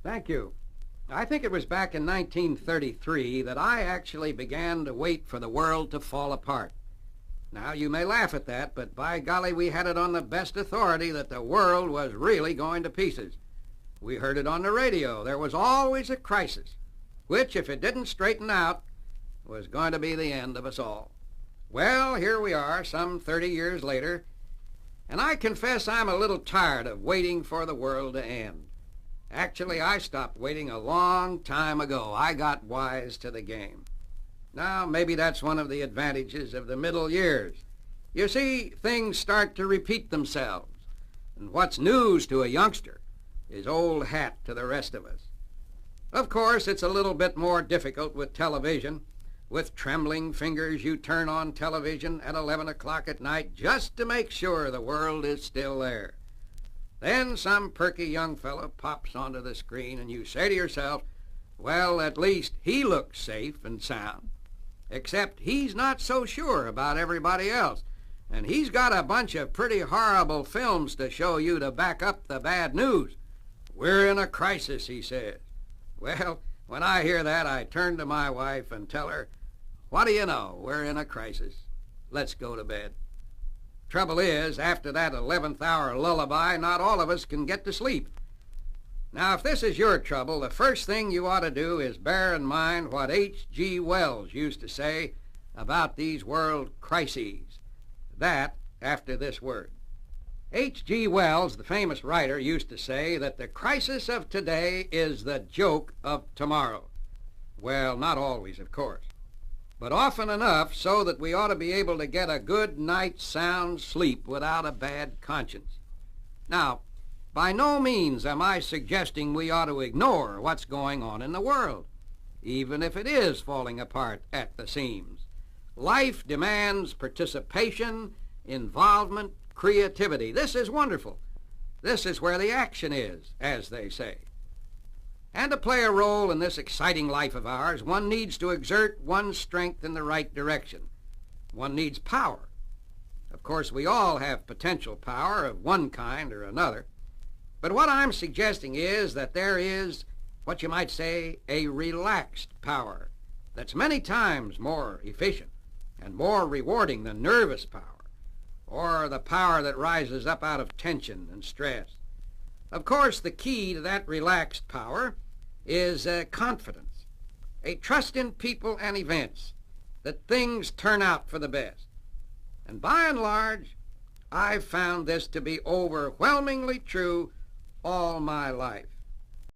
Thank you. I think it was back in 1933 that I actually began to wait for the world to fall apart. Now, you may laugh at that, but by golly, we had it on the best authority that the world was really going to pieces. We heard it on the radio. There was always a crisis, which, if it didn't straighten out, was going to be the end of us all. Well, here we are, some 30 years later, and I confess I'm a little tired of waiting for the world to end. Actually, I stopped waiting a long time ago. I got wise to the game. Now, maybe that's one of the advantages of the middle years. You see, things start to repeat themselves, and what's news to a youngster is old hat to the rest of us. Of course, it's a little bit more difficult with television. With trembling fingers, you turn on television at 11 o'clock at night just to make sure the world is still there. Then some perky young fellow pops onto the screen, and you say to yourself, well, at least he looks safe and sound. Except he's not so sure about everybody else, and he's got a bunch of pretty horrible films to show you to back up the bad news. We're in a crisis, he says. Well, when I hear that, I turn to my wife and tell her, what do you know, we're in a crisis. Let's go to bed. Trouble is, after that 11th hour lullaby, not all of us can get to sleep. Now, if this is your trouble, the first thing you ought to do is bear in mind what H.G. Wells used to say about these world crises. That after this word. H.G. Wells, the famous writer, used to say that the crisis of today is the joke of tomorrow. Well, not always, of course, but often enough so that we ought to be able to get a good night's sound sleep without a bad conscience. Now, by no means am I suggesting we ought to ignore what's going on in the world, even if it is falling apart at the seams. Life demands participation, involvement, creativity. This is wonderful. This is where the action is, as they say. And to play a role in this exciting life of ours, one needs to exert one's strength in the right direction. One needs power. Of course, we all have potential power of one kind or another. But what I'm suggesting is that there is, what you might say, a relaxed power that's many times more efficient and more rewarding than nervous power, or the power that rises up out of tension and stress. Of course, the key to that relaxed power is confidence, a trust in people and events, that things turn out for the best. And by and large, I've found this to be overwhelmingly true all my life.